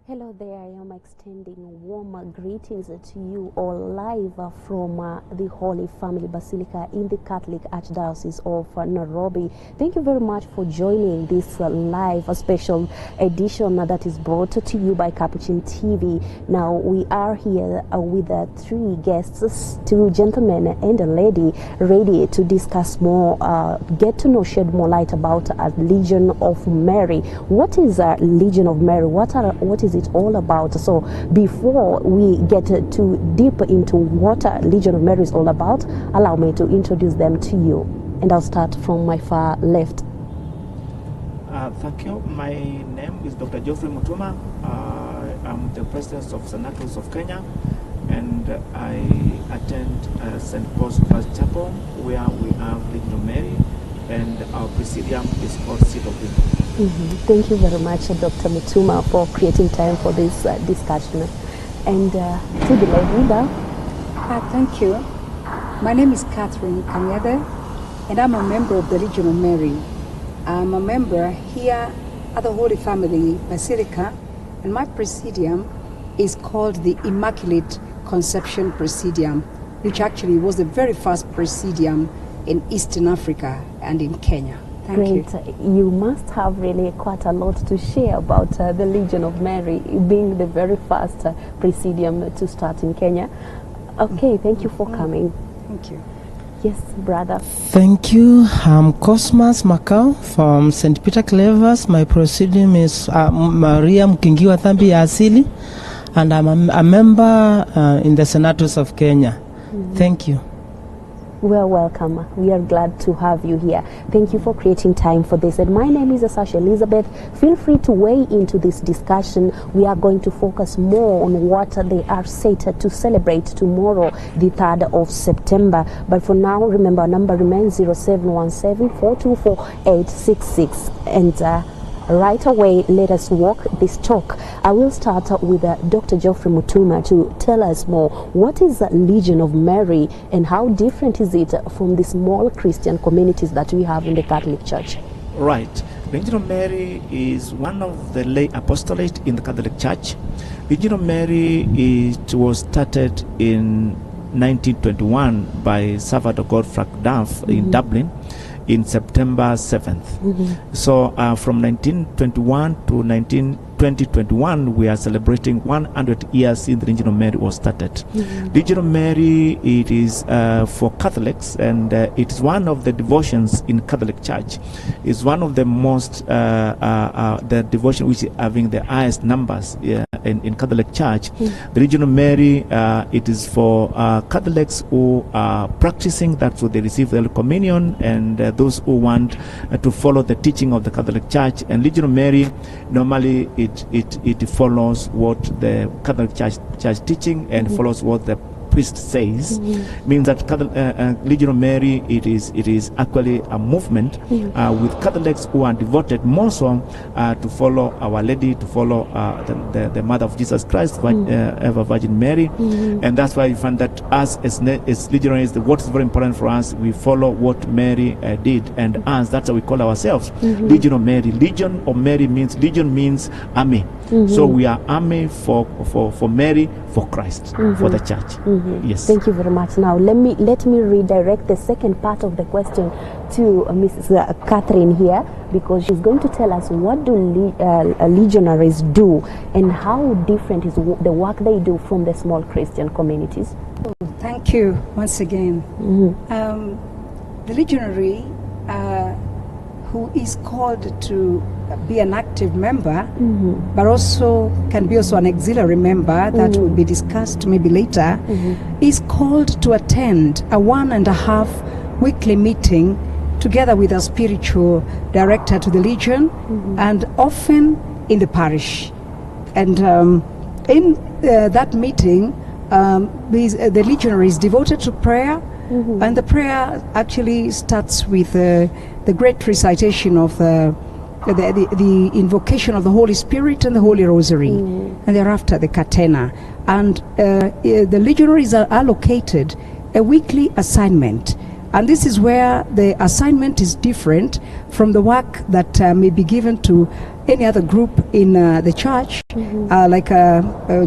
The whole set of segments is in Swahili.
Hello there, I am extending warm greetings to you all live from the Holy Family Basilica in the Catholic Archdiocese of Nairobi. Thank you very much for joining this live special edition that is brought to you by Capuchin TV. Now we are here with three guests, two gentlemen and a lady, ready to discuss more, get to know, shed more light about a Legion of Mary. What is a Legion of Mary? What is it all about? So before we get too deep into what Legion of Mary is all about, allow me to introduce them to you, and I'll start from my far left. Thank you. My name is Dr. Geoffrey Mutuma. I'm the president of Senatus of Kenya, and I attend St. Paul's First Chapel, where we have Legion of Mary, and our Presidium is called Sept. Thank you very much, Dr. Mutuma, for creating time for this discussion. And to the lady there. Thank you. My name is Kang'ethe, and I'm a member of the Legion of Mary. I'm a member here at the Holy Family Basilica, and my Presidium is called the Immaculate Conception Presidium, which actually was the very first Presidium in Eastern Africa and in Kenya. Great. You must have really quite a lot to share about the Legion of Mary being the very first Presidium to start in Kenya. Okay, thank you for coming. Thank you. Yes, brother. Thank you. I'm Cosmas Makau from St. Peter Clavers. My Presidium is Maria Mkingiwa Dhambi Asili, and I'm a member in the Senatus of Kenya. Thank you. Well, welcome. We are glad to have you here. Thank you for creating time for this. And my name is Asasha Elizabeth. Feel free to weigh into this discussion. We are going to focus more on what they are set to celebrate tomorrow, the 3rd of September. But for now, remember, our number remains 0717 424 866. And right away, let us walk this talk. I will start with Dr. Geoffrey Mutuma to tell us more. What is the Legion of Mary, and how different is it from the small Christian communities that we have in the Catholic Church? Right. Legion of Mary is one of the lay apostolate in the Catholic Church. Legion of Mary was started in 1921 by Servant of God Frank Duff in Dublin in September 7th. So from 1921 to 2021, we are celebrating 100 years since the Legion of Mary was started. Legion of Mary, it is for Catholics, and it is one of the devotions in Catholic Church. It's one of the most, the devotion which is having the highest numbers in Catholic Church. The Legion of Mary, it is for Catholics who are practicing, that's what they receive the Holy Communion, and those who want to follow the teaching of the Catholic Church. And Legion of Mary, normally it follows what the Catholic Church teaching and follows what the priest says. Means that Legion of Mary, it is actually a movement with Catholics who are devoted more so to follow Our Lady, to follow the Mother of Jesus Christ, Ever Virgin Mary. And that's why you find that us as legionaries, what is very important for us, we follow what Mary did, and us, that's how we call ourselves, Legion of Mary. Legion of Mary means, legion means army. So we are army for Mary, for Christ, for the church. Yes. Thank you very much. Now let me redirect the second part of the question to Mrs. Catherine here, because she's going to tell us what do legionaries do, and how different is the work they do from the small Christian communities. Thank you once again. The legionary, who is called to be an active member, but also can be also an auxiliary member, that will be discussed maybe later, is called to attend a 1.5 weekly meeting together with a spiritual director to the Legion, and often in the parish. And in that meeting, the legionary is devoted to prayer, and the prayer actually starts with the great recitation of the invocation of the Holy Spirit and the Holy Rosary, and thereafter the Catena. And the legionaries are allocated a weekly assignment And this is where the assignment is different from the work that may be given to any other group in the church, like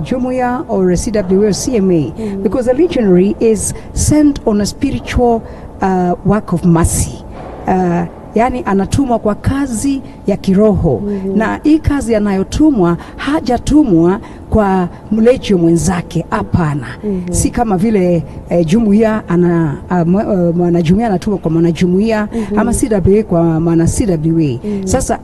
Jumuiya or a CWA or CMA, because the legionary is sent on a spiritual work of mercy. Yani anatumwa kwa kazi ya kiroho, na hii kazi anayotumwa hajatumwa kwa mlejio mwenzake, hapana. Si kama vile jumuiya mwanajumuiya anatumwa kwa mwanajumuiya, ama CWA kwa mwana CWA. Sasa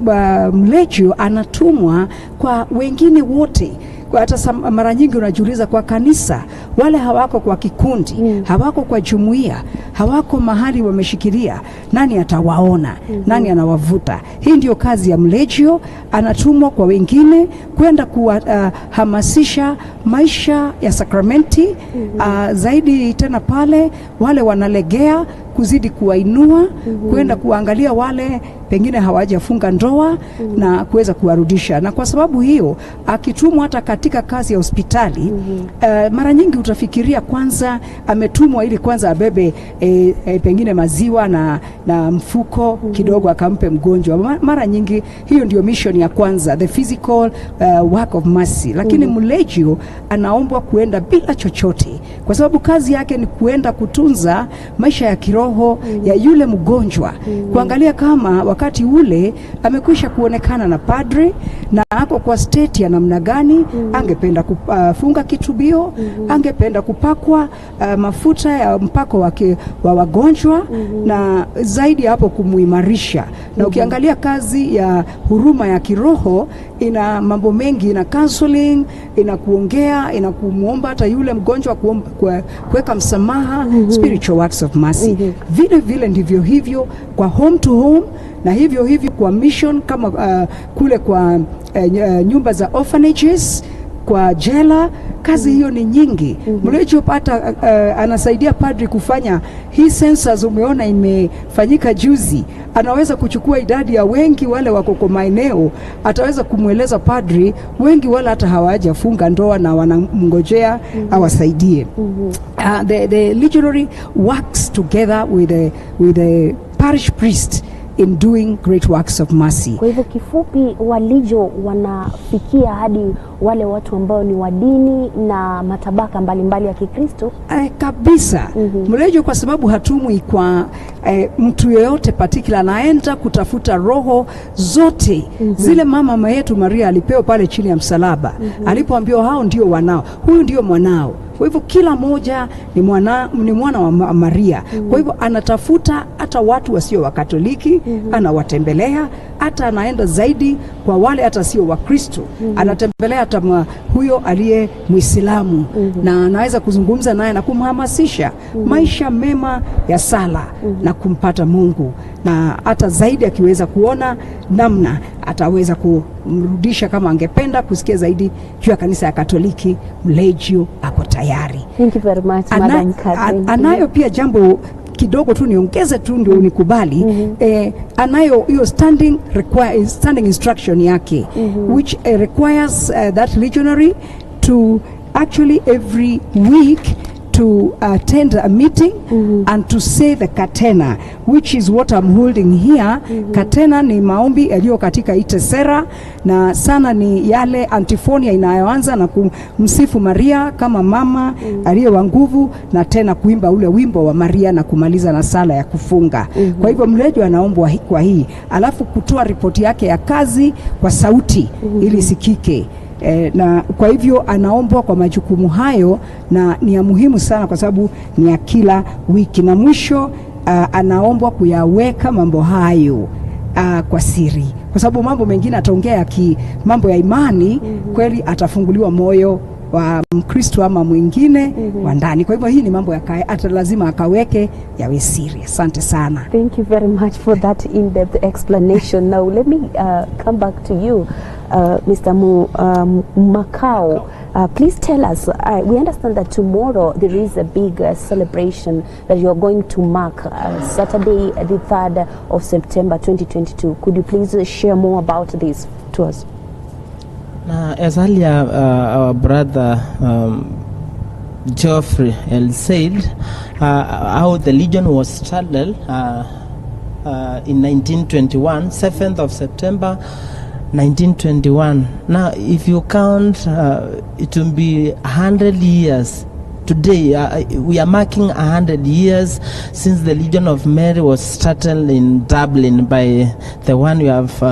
mlejio anatumwa kwa wengine wote. Kwa hata mara nyingi unajiuliza, kwa kanisa wale hawako kwa kikundi, hawako kwa jumuiya, hawako mahali wameshikilia, nani atawaona? Nani anawavuta? Hii ndio kazi ya mlejio, anatumwa kwa wengine kwenda kuhamasisha maisha ya sakramenti, zaidi tena pale wale wanalegea, kuzidi kuwainua, kwenda kuangalia wale pengine hawajafunga ndoa na kuweza kuwarudisha. Na kwa sababu hiyo akitumwa hata katika kazi ya hospitali, mara nyingi utafikiria kwanza ametumwa ili kwanza abebe pengine maziwa na mfuko kidogo akampe mgonjwa. Mara nyingi hiyo ndio mission ya kwanza, the physical work of mercy. Lakini mlejio anaombwa kuenda bila chochote, kwa sababu kazi yake ni kuenda kutunza maisha ya kiroho ya yule mgonjwa, kuangalia kama wakati ule amekwisha kuonekana na padre na ako kwa state ya namna gani, angependa kufunga kitubio, angependa kupakwa mafuta ya mpako wa wagonjwa, na zaidi hapo kumuimarisha. Na ukiangalia kazi ya huruma ya kiroho ina mambo mengi, ina counseling, ina kuongea, ina kumuomba hata yule mgonjwa kuweka msamaha, spiritual works of mercy. Vile vile ndivyo hivyo kwa home to home, na hivyo hivyo kwa mission kama kule kwa nyumba za orphanages, kwa jela. Kazi hiyo ni nyingi. Mlejio pata anasaidia padri kufanya hii census, umeona imefanyika juzi. Anaweza kuchukua idadi ya wengi wale wako kwa maeneo, ataweza kumweleza padri wengi wala hata hawajafunga ndoa na wanamngojea awasaidie. The legionary works together with the parish priest in doing great works of mercy. Kwa hivyo kifupi, walijo wanafikia hadi wale watu ambao ni wa dini na matabaka mbalimbali ya Kikristo? Kabisa. Mlejo kwa sababu hatumwi kwa mtu yeyote particular, anaenda kutafuta roho zote. Zile mama yetu Maria alipewa pale chini ya msalaba, alipoambiwa hao ndio wanao, huyu ndio mwanao. Kwa hivyo kila moja ni mwana wa Maria. Kwa hivyo anatafuta hata watu wasio wa Katoliki, anawatembelea, hata anaenda zaidi kwa wale hata sio wa Kristo. Anatembelea hata huyo aliye Muislamu, na anaweza kuzungumza naye na kumhamasisha maisha mema ya sala na kumpata Mungu. Na hata zaidi akiweza kuona namna ataweza kumrudisha, kama angependa kusikia zaidi juu ya kanisa ya Katoliki, mlejio ako tayari. Thank you very much, Madam Catherine. Anayo pia jambo kidogo tu niongeze tu ndio unikubali, anayo hiyo standing instruction yake, which requires that legionary to actually every week to attend a meeting and to say the katena, which is what I'm holding here. Katena ni maombi yaliyo katika itesera, na sana ni yale antifonia inayoanza na kumsifu Maria kama mama aliye wa nguvu, na tena kuimba ule wimbo wa Maria na kumaliza na sala ya kufunga. Kwa hivyo mlejo anaombwa kwa hii, alafu kutoa ripoti yake ya kazi kwa sauti ili sikike. Na kwa hivyo anaombwa kwa majukumu hayo, na ni ya muhimu sana kwa sababu ni ya kila wiki. Na mwisho anaombwa kuyaweka mambo hayo kwa siri, kwa sababu mambo mengine ataongea mambo ya imani, kweli atafunguliwa moyo wa Mkristo ama mwingine wa ndani. Kwa hivyo hii ni mambo hata lazima akaweke yawe siri. Asante sana. Thank you very much for that in-depth explanation. Now let me come back to you, Mr. Makau. Please tell us, we understand that tomorrow there is a big celebration that you are going to mark, Saturday the 3rd of September 2022. Could you please share more about this to us? As earlier our brother Geoffrey said, how the Legion was started in 1921, 7th of September 1921. Now, if you count, it will be 100 years. Today, we are marking 100 years since the Legion of Mary was started in Dublin by the one you have,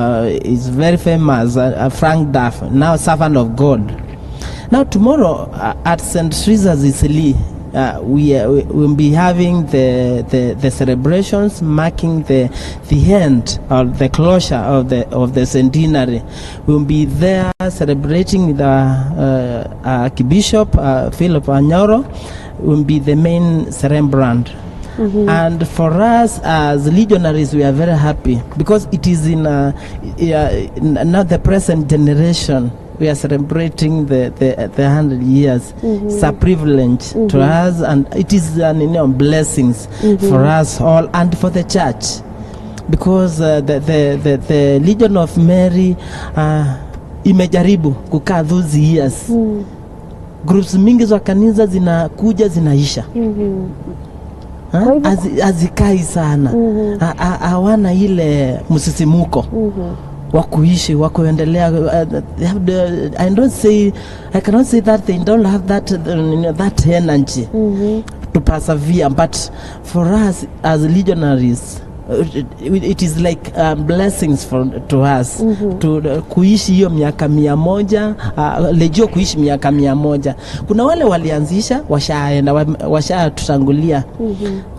is very famous, Frank Duff, now servant of God. Now, tomorrow at St. Teresa's Asili, we will be having the celebrations marking the end or the closure of the Centenary. We will be there celebrating with our Archbishop Philip Anyoro. Will be the main celebrant. And for us as legionaries, we are very happy because it is in not the present generation. We are celebrating the 100 years. It's a privilege to us, and it is blessings for us all and for the church, because the Legion of Mary imejaribu kukaa those years. Groups mingi za kanisa zinakuja zinaisha. Azikai sana. Hawana ile msisimuko. Wakuishi, wakuendelea. I cannot say that they don't have that energy to persevere, but for us as legionaries, it is like blessings to us to kuishi hiyo miaka 100, legio kuishi miaka 100. Kuna wale walianzisha washaenda washatutangulia,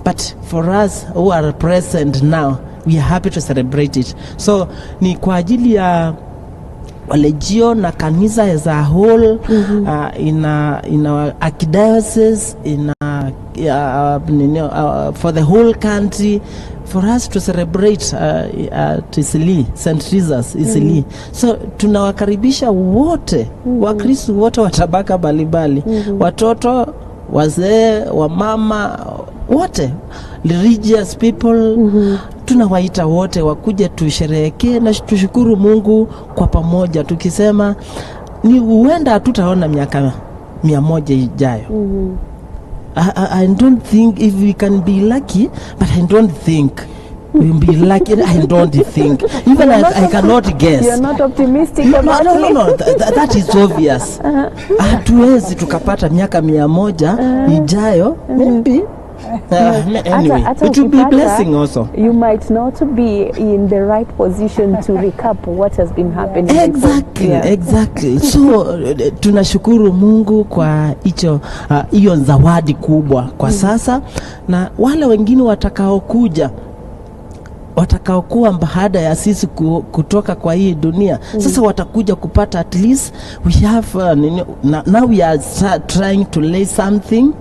but for us who are present now, we are happy to celebrate it. So ni kwa ajili ya legio na kanisa as a whole, in our archdiocese, for the whole country, for us to celebrate at Asili, St. Teresa's Asili. So tunawakaribisha wote, Wakristo wote wa tabaka mbalimbali, watoto, wazee, wamama, wote, religious people, tunawaita wote wakuje tusherehekee na tushukuru Mungu kwa pamoja, tukisema ni huenda hatutaona miaka 100 ijayo. I don't think if we can be lucky, but I don't think we'll be lucky. I don't think. Even I cannot guess. You're not optimistic about it? No. That is obvious. Hatuwezi tukapata miaka 100 ijayo. Maybe. Anyway, it will be a blessing also. You might not be in the right position to recap what has been happening. Exactly. So tunashukuru Mungu kwa hiyo zawadi kubwa kwa sasa, na wale wengine watakaokuwa baada ya sisi kutoka kwa hii dunia, sasa watakuja kupata, at least we have now we are trying to lay something.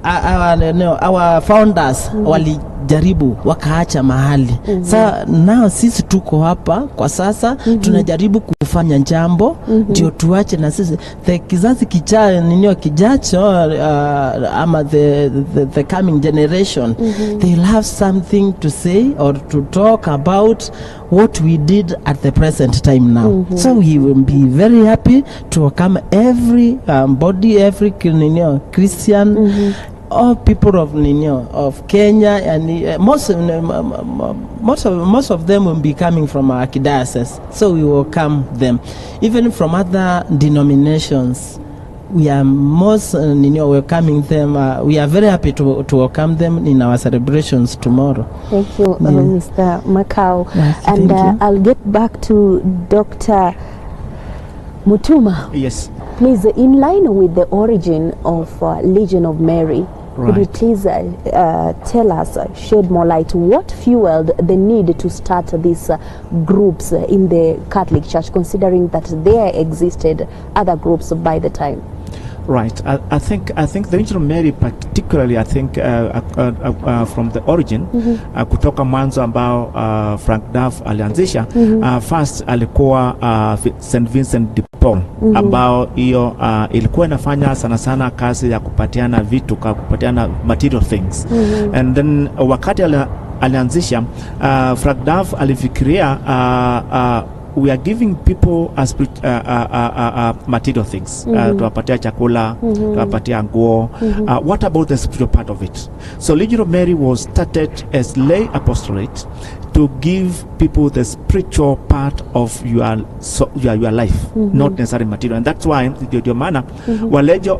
Our founders walijaribu wakaacha mahali. Sasa nao sisi tuko hapa kwa sasa, tunajaribu kufanya jambo ndio tuache na sisi the kizazi kijacho ama the coming generation, they'll have something to say or to talk about what we did at the present time now. So we will be very happy to welcome every body, every Christian, all people of Kenya, and most of them will be coming from our archdiocese. So we welcome them, even from other denominations. We are most welcoming them. We are very happy to welcome them in our celebrations tomorrow. Thank you, Mr. Makau. Yes, and I'll get back to Dr. Mutuma. Yes. Please, in line with the origin of Legion of Mary, could you please tell us, shed more light, what fueled the need to start these groups in the Catholic Church, considering that there existed other groups by the time? Right. I think the Legion of Mary particularly, I think from the origin, kutoka mwanzo ambao Frank Duff alianzisha, first alikuwa St. Vincent de Paul, ambao hiyo ilikuwa inafanya sana kazi ya kupatiana vitu, kupatiana material things. And then wakati alianzisha, Frank Duff alifikiria we are giving people material things. Tuwapatia chakula, tuwapatia nguo. What about the spiritual part of it? So Legion of Mary was started as lay apostolate to give people the spiritual part of your life, not necessarily material. And that's why ndio maana walejo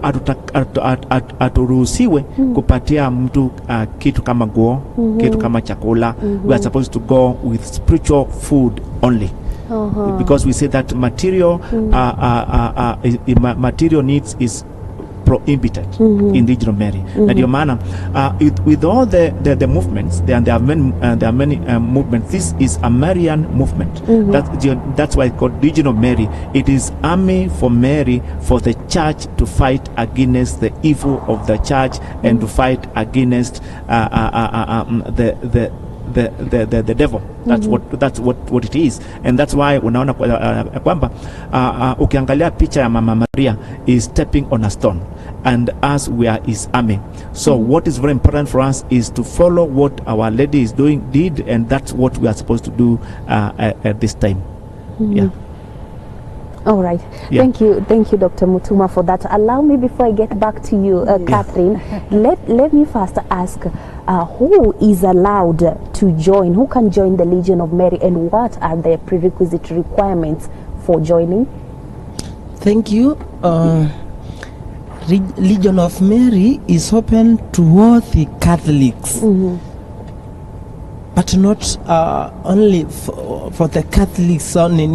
aturuhusiwe kupatia mtu kitu kama nguo, kitu kama chakula. We are supposed to go with spiritual food only. Because we say that material material needs is prohibited in Legion of Mary. And your manner, with all the movements, there are many movements. This is a Marian movement. That's why it's called Legion of Mary. It is army for Mary, for the church to fight against the evil of the church and to fight against the devil. That's what it is. And that's why unaona kwamba ukiangalia picha ya Mama Maria is stepping on a stone, and us we are his army. So what is very important for us is to follow what Our Lady is did, and that's what we are supposed to do at this time. Yeah. All right. Yeah. Thank you, Dr. Mutuma, for that. Allow me, before I get back to you, Catherine, let me first ask, who is allowed to join? Who can join the Legion of Mary, and what are the prerequisite requirements for joining? Thank you. Legion of Mary is open to all the Catholics. But not only for the Catholics only,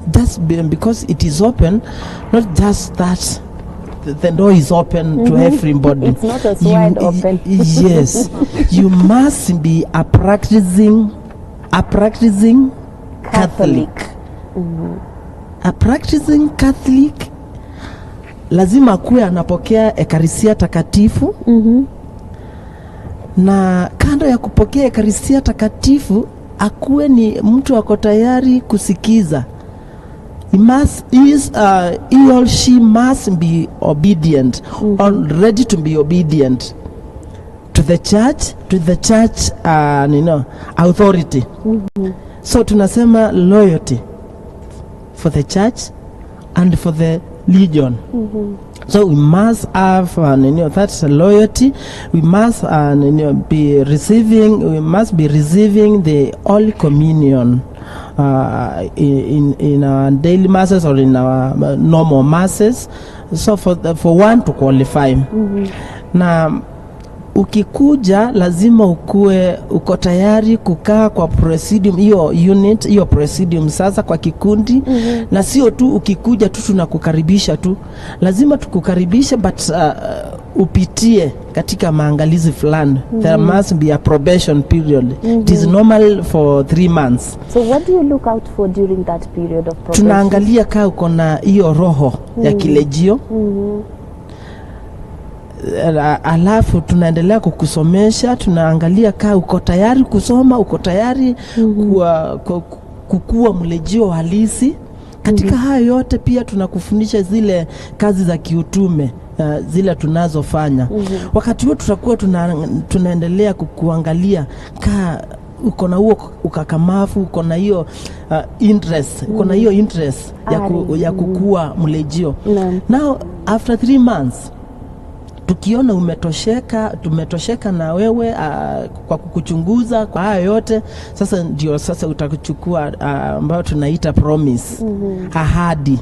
just because it is open, not just that the door is open to everybody. It's not as wide open. Yes, you must be a practicing Catholic. A practicing Catholic lazima kuwe anapokea Ekaristia takatifu. Na kando ya kupokea Ekaristia takatifu, akuwe ni mtu ako tayari kusikiza. He or she must be obedient, or ready to be obedient to the church, authority. So tunasema loyalty for the church and for the Legion. So we must have that's loyalty. We must be receiving the Holy Communion in our daily masses or in our normal masses. So for one to qualify. Na ukikuja lazima uko tayari kukaa kwa Presidium, hiyo Presidium sasa kwa kikundi. Na sio tu ukikuja tu tunakukaribisha tu, lazima tukukaribishe, but upitie katika maangalizi fulani. There must be a probation period. It is normal for 3 months. So what do you look out for during that period of probation? Tunaangalia kaa uko na hiyo roho ya kilejio. Alafu tunaendelea kukusomesha, tunaangalia kaa uko tayari kusoma, uko tayari kukua mlejio halisi. Katika hayo yote pia tunakufundisha zile kazi za kiutume zile tunazofanya. Wakati huo tutakuwa tunaendelea kukuangalia kaa uko na huo ukakamafu, uko na hiyo interest, uko na hiyo interest ya kukua mlejio. Now after 3 months tukiona tumetosheka na wewe kwa kukuchunguza kwa haya yote, sasa ndio sasa utakuchukua ambao tunaita promise, ahadi.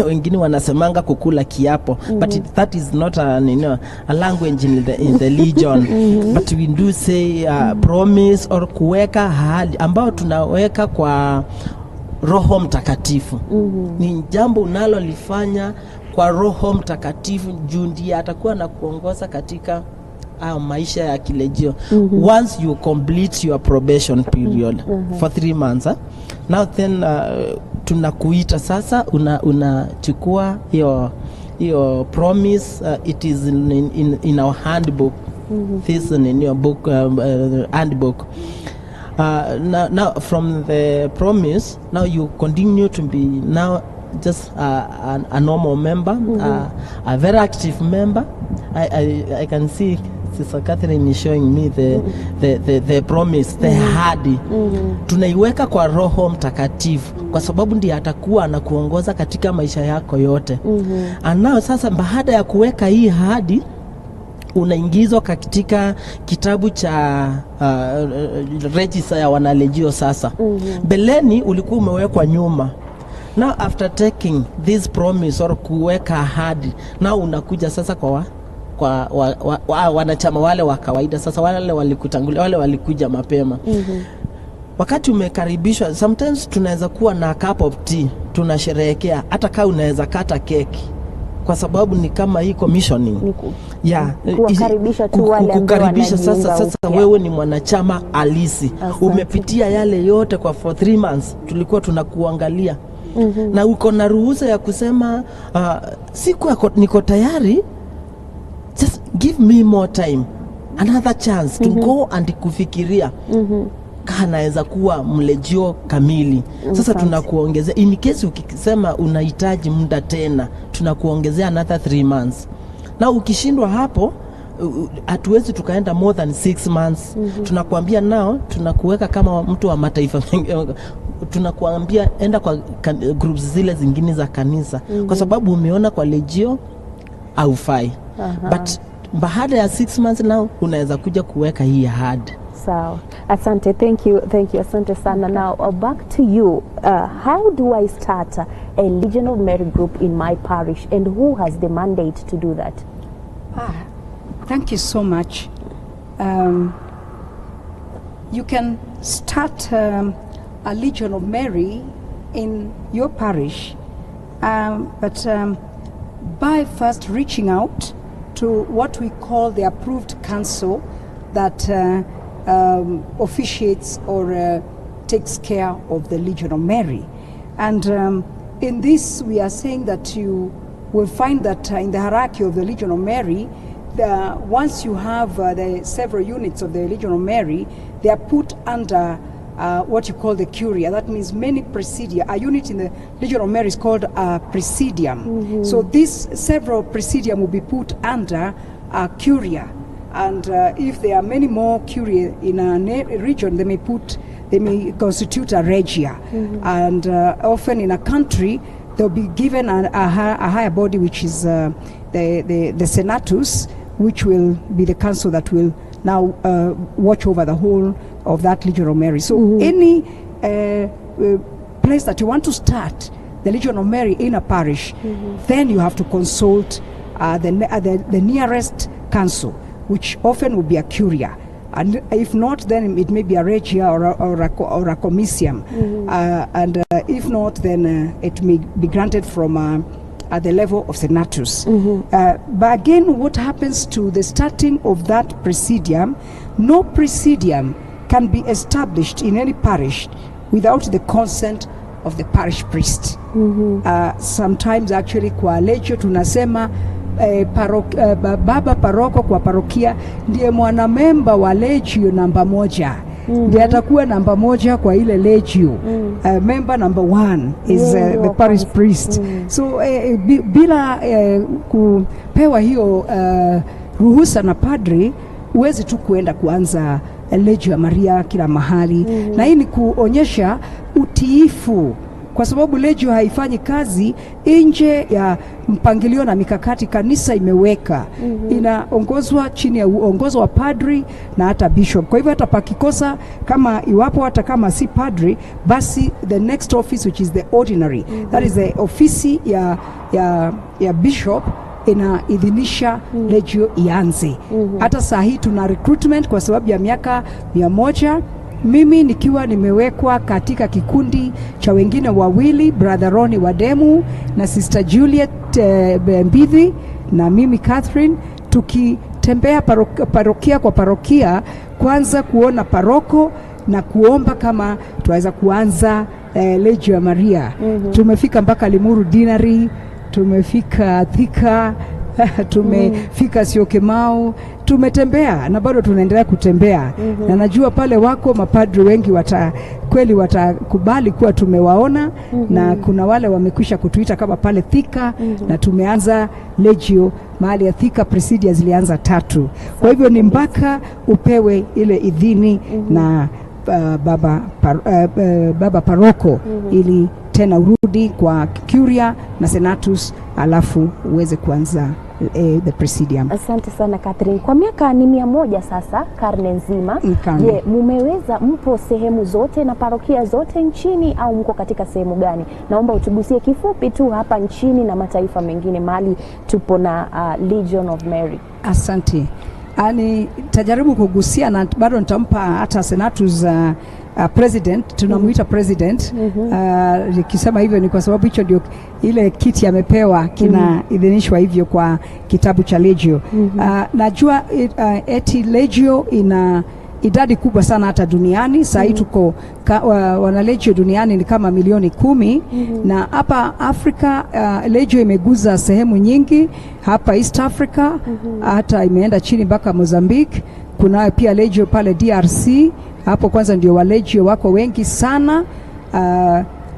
Wengine wanasemanga kukula kiapo, but that is not a language in the Legion. But we do say promise or kuweka ahadi ambao tunaweka kwa Roho Mtakatifu. Ni jambo unalolifanya kwa Roho Mtakatifu, juu ndiye atakuwa na kuongoza katika maisha ya kilejio. Once you complete your probation period for 3 months, now then tunakuita sasa, unachukua your promise. It is in our handbook. This in your book, handbook. Now from the promise, now you continue to be now just a normal member, a very active member. I can see Sister Catherine is showing me the promise, the ahadi. Tunaiweka kwa Roho Mtakatifu kwa sababu ndiye atakuwa anakuongoza katika maisha yako yote. Anao sasa baada ya kuweka hii ahadi unaingizwa katika kitabu cha register ya wanalegio sasa. Beleni ulikuwa umewekwa nyuma. Now after taking this promise or kuweka ahadi, now unakuja sasa kwa wanachama wale wa kawaida. Sasa wale walikutangulia, wale walikuja mapema. Wakati umekaribishwa, sometimes tunaweza kuwa na cup of tea, tunasherehekea, hata kama unaweza kata keki. Kwa sababu ni kama hii commissioning. Kuwakaribisha tu wale ambao kukaribisha sasa wewe ni mwanachama halisi. Umepitia yale yote kwa for 3 months. Tulikuwa tunakuangalia. Na uko na ruhusa ya kusema niko tayari, just give me more time, another chance to go and kufikiria. Kanaweza kuwa mlegio kamili. Sasa tunakuongezea, in case ukisema unahitaji muda tena, tunakuongezea another 3 months. Na ukishindwa hapo, hatuwezi tukaenda more than 6 months. Tunakuambia nao, tunakuweka kama mtu wa mataifa. Tunakuambia enda kwa groups zile zingine za kanisa. Kwa sababu umeona kwa legio haufai. But baada ya 6 months now, unaweza kuja kuweka hii ahadi. Sawa. Asante, thank you, asante sana. Now back to you. How do I start a Legion of Mary group in my parish, and who has the mandate to do that? Thank you so much. You can start a Legion of Mary in your parish, but by first reaching out to what we call the approved council that officiates or takes care of the Legion of Mary. And in this we are saying that you will find that in the hierarchy of the Legion of Mary, once you have the several units of the Legion of Mary, they are put under what you call the curia. That means many presidia. A unit in the Legion of Mary is called a presidium. So these several presidium will be put under a curia. And if there are many more curia in a region, they may constitute a regia. And often in a country, they'll be given a higher body, which is the Senatus, which will be the council that will now watch over the whole of that Legion of Mary. So any place that you want to start the Legion of Mary in a parish, then you have to consult the nearest council, which often will be a curia. And if not, then it may be a regia or a comitium. And if not, then it may be granted from at the level of Senatus. But again, what happens to the starting of that presidium? No presidium can be established in any parish without the consent of the parish priest. Sometimes actually kwa legio tunasema baba paroko kwa parokia ndiye mwanamemba wa legio namba 1. Ndiye atakuwa namba 1 kwa ile legio. Member number 1 is the parish priest. So bila kupewa hiyo ruhusa na padri, huwezi tu kuenda kuanza legio ya Maria kila mahali. Na hii ni kuonyesha utiifu, kwa sababu legio haifanyi kazi nje ya mpangilio na mikakati kanisa imeweka. Inaongozwa chini ya uongozo wa padri na hata bishop. Kwa hivyo hata pakikosa, kama iwapo hata kama si padri, basi the next office, which is the ordinary, that is the ofisi ya bishop, inaidhinisha legio ianze. Hata saa hii tuna recruitment kwa sababu ya miaka 100. Mimi nikiwa nimewekwa katika kikundi cha wengine wawili, Brother Ronnie Wademu na Sister Juliet Mbidhi na mimi Catherine, tukitembea parokia kwa parokia, kwanza kuona paroko na kuomba kama tuweza kuanza legio ya Maria. Tumefika mpaka Limuru Dinari, tumefika Thika, tumefika Syokimau, tumetembea na bado tunaendelea kutembea. Na najua pale wako mapadri wengi kweli watakubali kuwa tumewaona, na kuna wale wamekwisha kutuita kama pale Thika, na tumeanza Legio mahali ya Thika, Presidia zilianza 3. Kwa hivyo ni mpaka upewe ile idhini na baba paroko ili tena urudi kwa Curia na Senatus, alafu uweze kuanza the Presidium. Asante sana Catherine. Kwa miaka ni 100 sasa, karne nzima. Je, mpo sehemu zote na parokia zote nchini au mko katika sehemu gani? Naomba utugusie kifupi tu hapa nchini na mataifa mengine mahali tupo na Legion of Mary. Asante. Tajaribu kugusia na bado nitampa hata Senatus president, tunamuita president. Nikisema hivyo ni kwa sababu hicho ndio ile kiti amepewa kinaidhinishwa hivyo kwa kitabu cha Legio. Najua eti Legio ina idadi kubwa sana hata duniani. Sasa hii tuko wana Legio duniani ni kama milioni 10. Na hapa Afrika Legio imeguza sehemu nyingi. Hapa East Africa hata imeenda chini mpaka Mozambique. Kuna pia Legio pale DRC. Hapo kwanza ndio wa Legio wako wengi sana,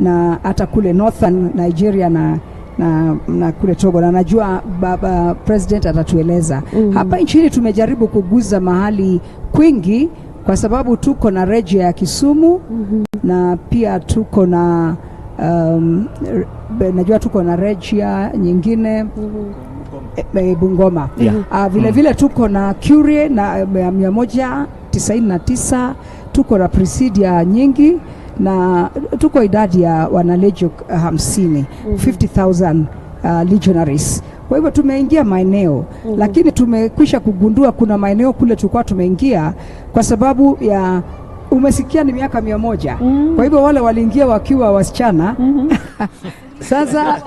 na hata kule Northern Nigeria na kule Togo, na najua baba president atatueleza. Hapa nchini tumejaribu kuguza mahali kwingi kwa sababu tuko na Legio ya Kisumu, na pia tuko na najua tuko na Legio nyingine Bungoma. Vile vile tuko na Curie na 199, tuko na Presidia nyingi, na tuko idadi ya wana Legio 50,000 legionaries. Kwa hivyo tumeingia maeneo, lakini tumekwisha kugundua kuna maeneo kule tulikuwa tumeingia kwa sababu ya umesikia ni miaka 100. Kwa hivyo wale waliingia wakiwa wasichana. Sasa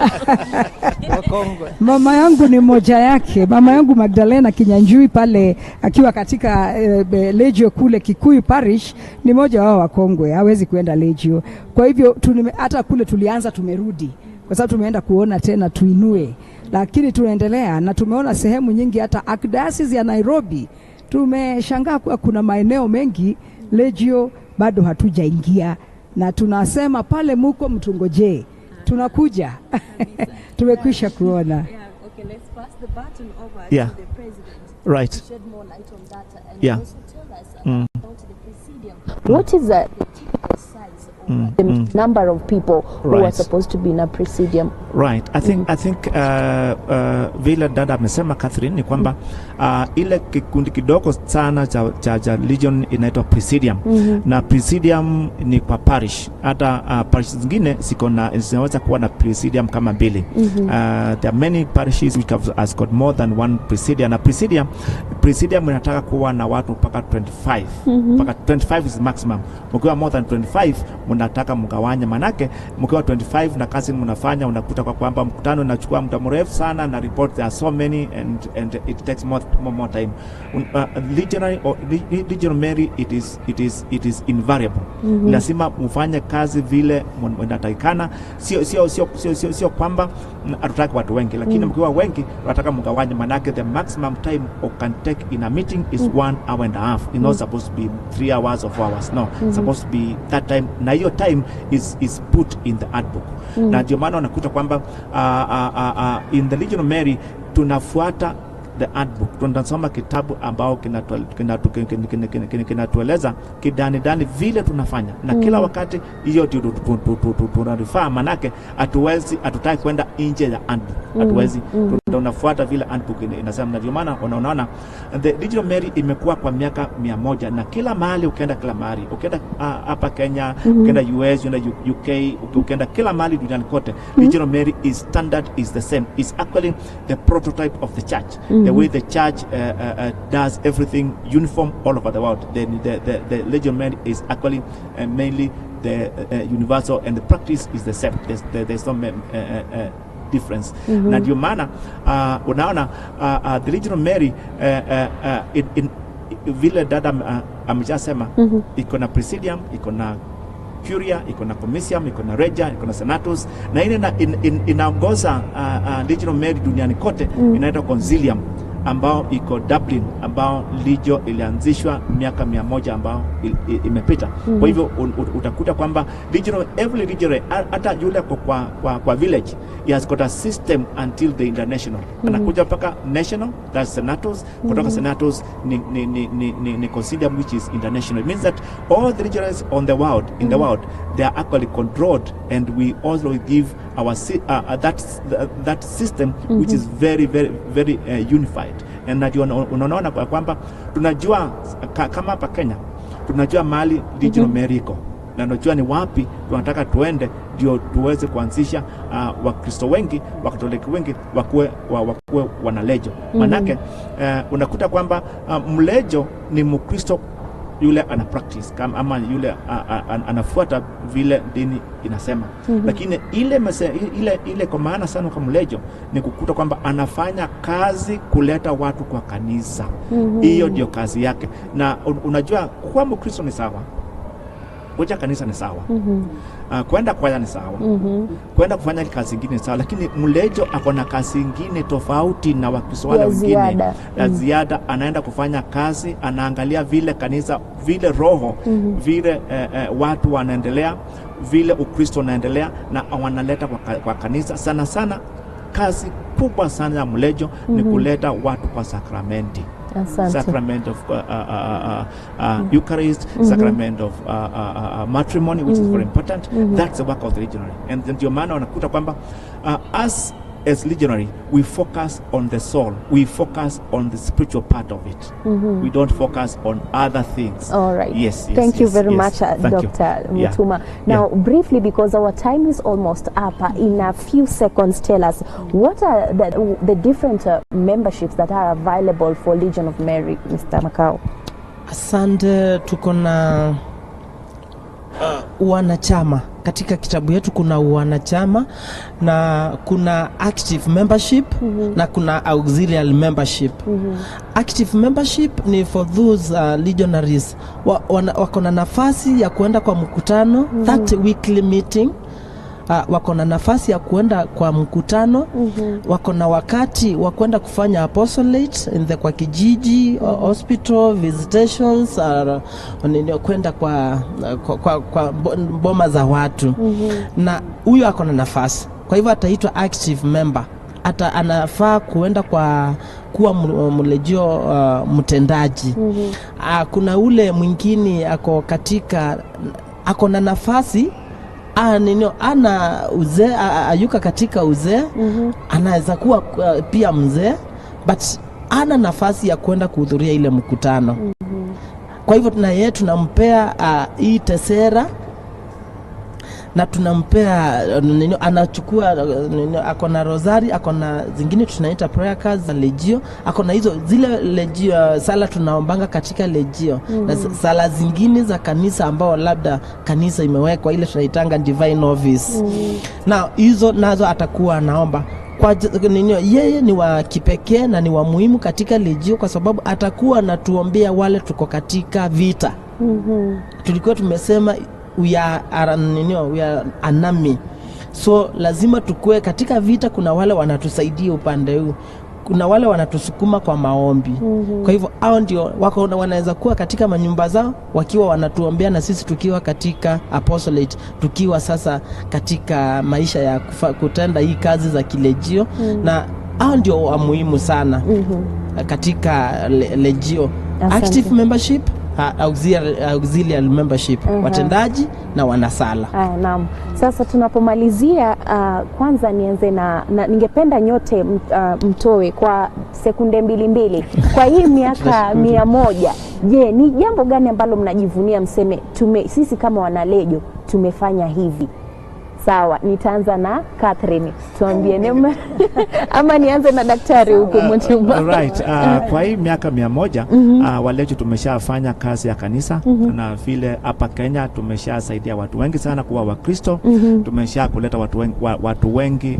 mama yangu ni moja yake, mama yangu Magdalena Kinyanjui pale akiwa katika Legio kule Kikuyu Parish ni moja wao wakongwe, hawezi kuenda Legio. Kwa hivyo hata kule tulianza tumerudi kwa sababu tumeenda kuona tena tuinue, lakini tunaendelea na tumeona sehemu nyingi. Hata Archdiocese ya Nairobi tumeshangaa kuna maeneo mengi Legio bado hatujaingia, na tunasema pale muko mtungoje, tunakuja. Tumekwisha kuona. Okay, let's pass the baton over Yeah. to the president. Right. To shed more light on that and Yeah. also tell us about the Presidium. What is the typical size of the number of people who are Right. supposed to be in a Presidium? Right. I think vile dada amesema Catherine ni kwamba ile kikundi kidogo sana cha Legion inaitwa Presidium. Na Presidium ni kwa parish. Hata parish zingine zinaweza kuwa na Presidium kama 2. There are many parishes which has got more than one Presidium. Na Presidium inataka kuwa na watu mpaka 25. Mpaka 25 is maximum. Mkiwa more than 25 mnataka mgawanya, manake mkiwa 25 na kazi mnafanya unakuta kwa kwamba mkutano unachukua muda mrefu sana, na report there are so many and it takes more time. Legionary or Legion Mary, it is invariable. Lazima mfanye kazi vile mnatakikana. Sio kwamba hatutaki watu wengi, lakini mkiwa wengi tunataka mgawanye, manake the maximum time you can take in a meeting is 1 hour and a half. It's not supposed to be 3 hours or 4 hours. No, supposed to be that time. Na hiyo time is put in the handbook. Na ndio maana unakuta kwamba in the Legion of Mary tunafuata the handbook. Tunasoma kitabu ambao kinatueleza kidani vile tunafanya, na kila wakati hiyo tunarifaa, manake hatutaki kwenda nje ya handbook. Hatuwezi, tunafuata vile handbook inasema. Na ndio maana unaona the Legion of Mary imekuwa kwa miaka 100, na kila mahali ukienda hapa Kenya, ukienda US, ukienda UK, ukienda kila mahali duniani kote, Legion of Mary is standard, is the same. It's actually the prototype of the church. The way the church does everything uniform all over the world. The Legion of Mary is actually mainly the universal, and the practice is the same. There's no difference. Na ndio maana unaona the Legion of Mary in vile dada amejasema, iko na Presidium, iko na Curia, iko na Comisium, iko na Regia, iko na Senatus, na ile inaongoza Regional Mary duniani kote inaitwa Concilium, ambao iko Dublin, ambao Legio ilianzishwa miaka 100 ambao imepita. Kwa hivyo utakuta kwamba every regional, hata yule kwa village, he has got a system until the international. Anakuja mpaka national, that's Senatus, kutoka Senatus ni Concilium, which is international. It means that all the regions on the world, in the world, they are actually controlled, and we also give our that system which is very very very unified. And unaona kwamba tunajua kama hapa Kenya tunajua mali Regional Mary iko, na tunajua ni wapi tunataka tuende ndio tuweze kuanzisha Wakristo wengi, Wakatoliki wengi wakuwe wana Legio. Manake unakuta kwamba mlejo ni Mkristo yule ana practice ama yule anafuata vile dini inasema. Lakini ile kwa maana sana kwa mlejo ni kukuta kwamba anafanya kazi kuleta watu kwa kanisa. Hiyo ndio kazi yake. Na unajua kwa Mkristo ni sawa, kuja kanisa ni sawa, kwenda kwaya ni sawa, kwenda kufanya kazi nyingine ni sawa, lakini mlejo akona kazi nyingine tofauti na Wakristo wale wengine ya ziada. Anaenda kufanya kazi, anaangalia vile kanisa, vile roho, vile watu wanaendelea, vile Ukristo unaendelea, na wanaleta kwa kanisa. Sana sana kazi kubwa sana ya mlejo ni kuleta watu kwa sakramenti. Sacrament of Eucharist, sacrament of matrimony, which is very important. That's the work of the legionary. And ndio maana wanakuta kwamba as legionary, we focus on the soul. We focus on the spiritual part of it. We don't focus on other things. All right. Yes. Thank you very much, Dr. Mutuma. Now, briefly, because our time is almost up, in a few seconds, tell us what are the different memberships that are available for Legion of Mary, Mr. Makau? Asante, tuko na wanachama. Katika kitabu yetu kuna wanachama na kuna active membership na kuna auxiliary membership. Active membership ni for those legionaries wako na nafasi ya kuenda kwa mkutano, that weekly meeting. Wako na nafasi ya kuenda kwa mkutano, wako na wakati wa kwenda kufanya apostolate kwa kijiji, hospital visitations, kwenda kwa boma za watu. Na huyo ako na nafasi, kwa hivyo ataitwa active member. Anafaa kuenda kuwa mlejio mtendaji. Kuna ule mwingine ako na nafasi ana uzee, ayuka katika uzee, anaweza kuwa pia mzee, but ana nafasi ya kwenda kuhudhuria ile mkutano. Kwa hivyo na yeye tunampea hii tesera, na tunampea anachukua akona rosari, akona zingine tunaita prayer cards za legio, akona zile legio sala tunaombanga katika legio, na sala zingine za kanisa ambao labda kanisa imewekwa, ile tunaitanga divine office. Na hizo nazo atakuwa anaomba kwa yeye ni wa kipekee na ni wa muhimu katika legio, kwa sababu atakuwa anatuombea wale tuko katika vita. Tulikuwa tumesema we are an army, so lazima tukue katika vita. Kuna wale wanatusaidia upande huu, kuna wale wanatusukuma kwa maombi. Kwa hivyo hao ndio wanaweza kuwa katika manyumba zao wakiwa wanatuombea, na sisi tukiwa katika apostolate, tukiwa sasa katika maisha ya kutenda hii kazi za kilejio. Na hao ndio muhimu sana katika legio. Active membership, auxiliary membership, watendaji na wanasala. Naam. Sasa tunapomalizia, kwanza nianze na ningependa nyote mtoe kwa sekunde mbili kwa hii miaka 100. Je, ni jambo gani ambalo mnajivunia mseme sisi kama wanalejo tumefanya hivi? Sawa, nitaanza na Catherine. Tuambie neme ama nianze na daktari huko Mutuma. Right. Kwa hii miaka 100 walejo tumeshafanya kazi ya kanisa, na vile hapa Kenya tumeshasaidia watu wengi sana kuwa Wakristo. Tumesha kuleta watu wengi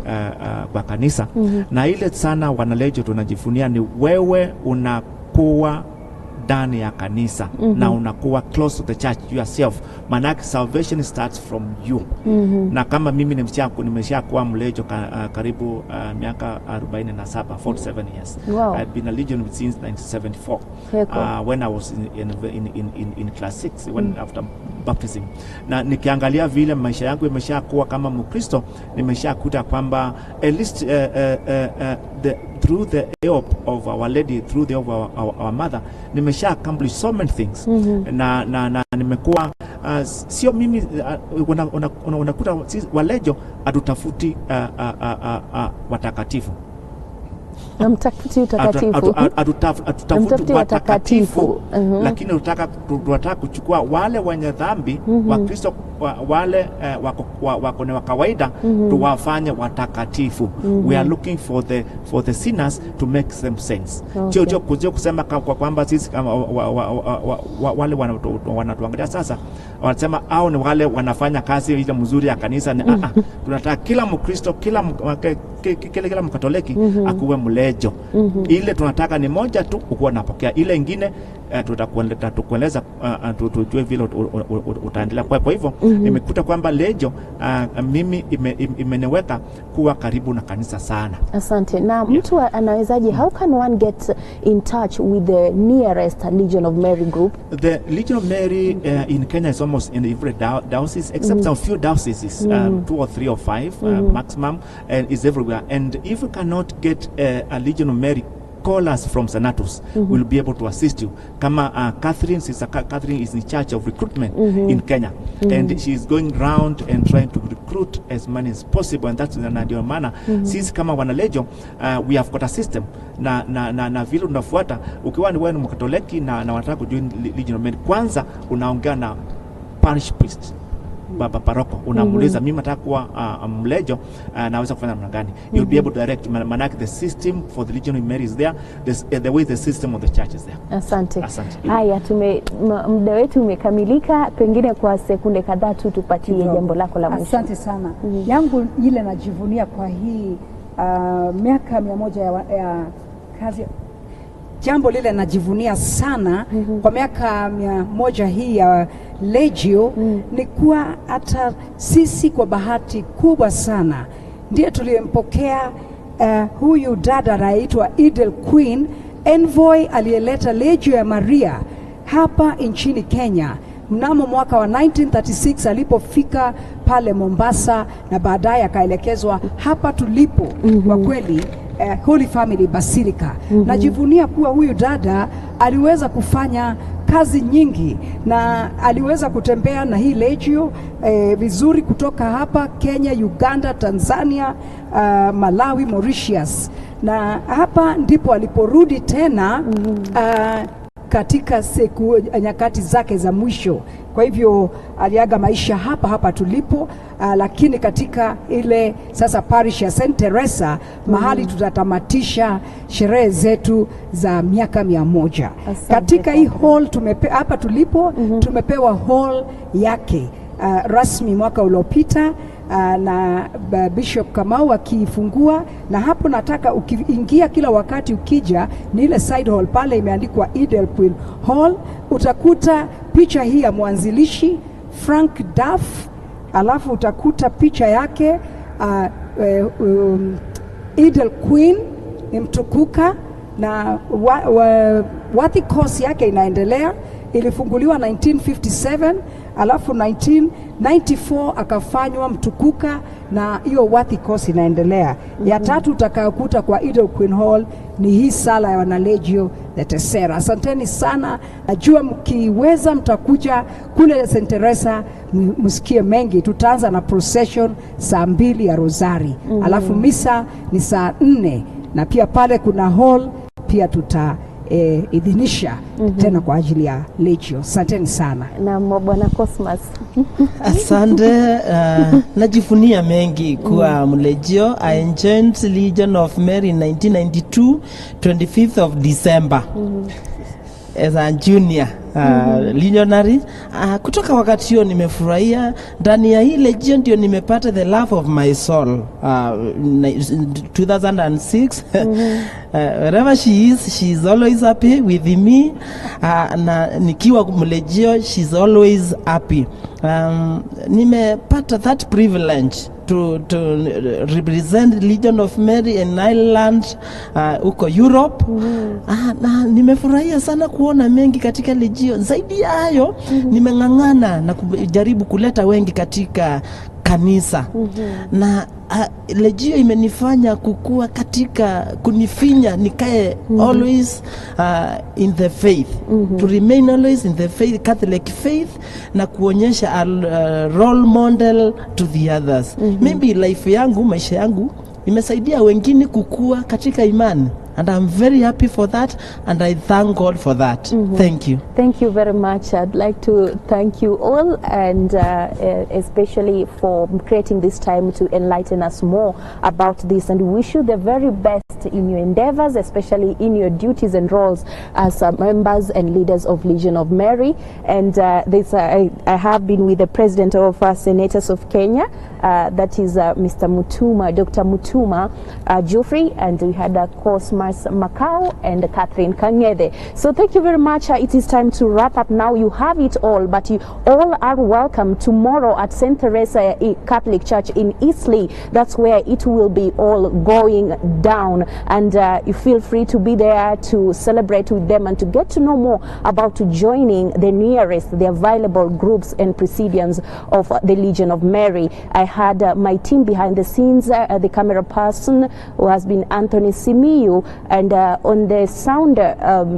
kwa kanisa. Na ile sana wanalejo tunajifunia ni wewe unakuwa ndani ya kanisa na unakuwa close to the church yourself, manake salvation starts from you. Na kama mimi nimesha kuwa mlejo karibu miaka 47 years. Wow. I've been a legion since 1974 when I was in class 6 when after baptism. Na nikiangalia vile maisha yangu imeshakuwa kama Mkristo, nimeshakuta kwamba at least through the help of Our Lady, through the help of our mother, nimesha accomplish so many things. Na nimekuwa sio mimi unakuta walejo atutafuti watakatifu. Atutafuti watakatifu, lakini tunataka kuchukua wale wenye dhambi wa Kristo, wale wako wa kawaida, tuwafanye watakatifu. We are looking for the sinners to make them saints. Sio kusema kwamba sisi kama wale wanatuangalia sasa wanasema au ni wale wanafanya kazi ile mzuri ya kanisa. Tunataka kila Mkristo, kila Mkatoliki akuwe mlejo. Ile tunataka ni moja tu, ukuwa napokea. Ile ingine tutakueleza tujue vile utaendelea. Kwa hivyo nimekuta kwamba lejo mimi imeniweka kuwa karibu na kanisa sana. Asante. Na mtu anawezaje, how can one get in touch with the nearest Legion of Mary group? The Legion of Mary in Kenya is almost in every diocese except some few dioceses, 2 or 3 or 5 maximum, and is everywhere. And if you cannot get a Legion of Mary, call us from Senatus. We'll be able to assist you. Kama Catherine is in charge of recruitment in Kenya, and she is going round and trying to recruit as many as possible, and that's ndio maana sisi kama wanalejo we have got a system na vile unafuata. Ukiwa ni wewe Mkatoliki na unataka kujoin Legion of Mary, kwanza unaongea na parish priest, baba paroko, unamuuliza mimi nataka kuwa mlejo, naweza kufanya namna gani? You'll be able to direct, manake the system for the Legion of Mary is there, the way the system of the church is there. Asante. Haya, muda wetu umekamilika, pengine kwa sekunde kadhaa tu tupatie jambo lako la mwisho. Asante sana. Yangu ile najivunia kwa hii miaka 100 ya kazi, jambo lile najivunia sana kwa miaka 100 hii ya Legio ni kuwa hata sisi kwa bahati kubwa sana ndiye tuliyempokea huyu dada anaitwa Idel Queen, envoy aliyeleta Legio ya Maria hapa nchini Kenya mnamo mwaka wa 1936 alipofika pale Mombasa, na baadaye akaelekezwa hapa tulipo kwa kweli Holy Family Basilica. Najivunia kuwa huyu dada aliweza kufanya kazi nyingi na aliweza kutembea na hii Legio vizuri kutoka hapa Kenya, Uganda, Tanzania, Malawi, Mauritius, na hapa ndipo aliporudi tena katika siku nyakati zake za mwisho. Kwa hivyo aliaga maisha hapa tulipo, lakini katika ile sasa parish ya St. Teresa mahali tutatamatisha sherehe zetu za miaka 100. Katika hii hall hapa tulipo tumepewa hall yake rasmi mwaka uliopita na Bishop Makau akifungua, na hapo nataka ukiingia kila wakati ukija ni ile side hall pale imeandikwa Idel Queen Hall, utakuta picha hii ya mwanzilishi Frank Duff, alafu utakuta picha yake Idel Queen mtukuka, na worthy course yake inaendelea. Ilifunguliwa 1957, alafu 1994 akafanywa mtukuka, na hiyo worthy course inaendelea. Ya tatu utakayokuta kwa Idel Queen Hall ni hii sala ya wanalegio the Tessera. Asanteni sana. Najua mkiweza mtakuja kule St. Teresa msikie mengi. Tutaanza na procession saa 2 ya Rosari. Alafu misa ni saa 4, na pia pale kuna hall pia idhinisha tena kwa ajili ya Legio. Asanteni sana. Na Bwana Cosmas. Asante. Najivunia mengi kuwa mlegio. I joined Legion of Mary in 1992, 25th of December as a junior. legionary. Kutoka wakati hiyo nimefurahia. Ndani ya hii legion ndio nimepata the love of my soul. 2006 wherever she is always happy with me. Na nikiwa mlegio, she's always happy. Nimepata that privilege to represent Legion of Mary in Ireland, huko Europe. Na nimefurahia sana kuona mengi katika Legion. Zaidi ya hayo, nimeng'ang'ana na kujaribu kuleta wengi katika kanisa. Na Legion imenifanya kukua katika, kunifinya nikae always in the faith, to remain always in the faith, Catholic faith, na kuonyesha a role model to the others. Maybe life yangu, maisha yangu imesaidia wengine kukua katika imani. And I'm very happy for that, and I thank God for that. Thank you. Thank you very much. I'd like to thank you all, and especially for creating this time to enlighten us more about this. And we wish you the very best in your endeavors, especially in your duties and roles as members and leaders of Legion of Mary. And I have been with the President of Senatus of Kenya, that is Mr. Mutuma, Dr. Mutuma, Geoffrey, and we had a course Makau and Catherine Kang'ethe. So thank you very much. It is time to wrap up now. You have it all, but you all are welcome tomorrow at St. Teresa Catholic Church in Asili. That's where it will be all going down, and you feel free to be there to celebrate with them and to get to know more about joining the nearest, the available groups and presidiums of the Legion of Mary. I had my team behind the scenes, the camera person who has been Anthony Simiyu, and on the sound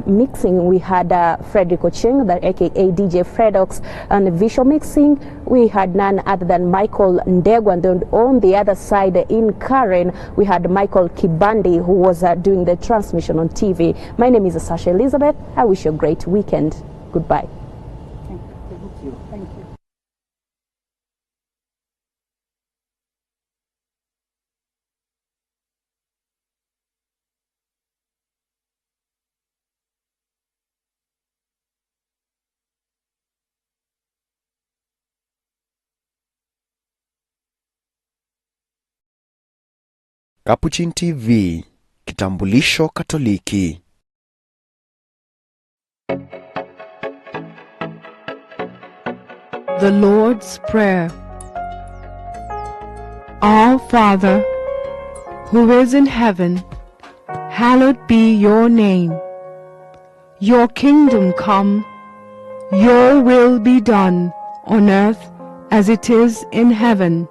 mixing we had Capuchin, the aka DJ Fredox, and the visual mixing we had none other than Michael Ndegwa, and on the other side in Karen we had Michael Kibandi, who was doing the transmission on TV. My name is Sasha Elizabeth. I wish you a great weekend. Goodbye. Thank you. Thank you. Capuchin TV, kitambulisho Katoliki. The Lord's Prayer. Our Father, who is in heaven, hallowed be your name. Your kingdom come, your will be done on earth as it is in heaven.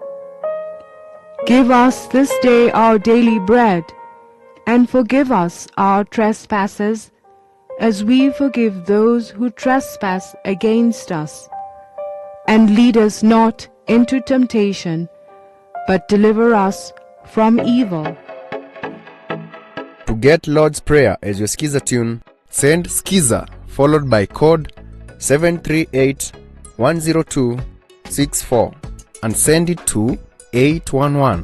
Give us this day our daily bread, and forgive us our trespasses, as we forgive those who trespass against us. And lead us not into temptation, but deliver us from evil. To get Lord's Prayer as your skiza tune, send skiza followed by code 738-102-64 and send it to 811.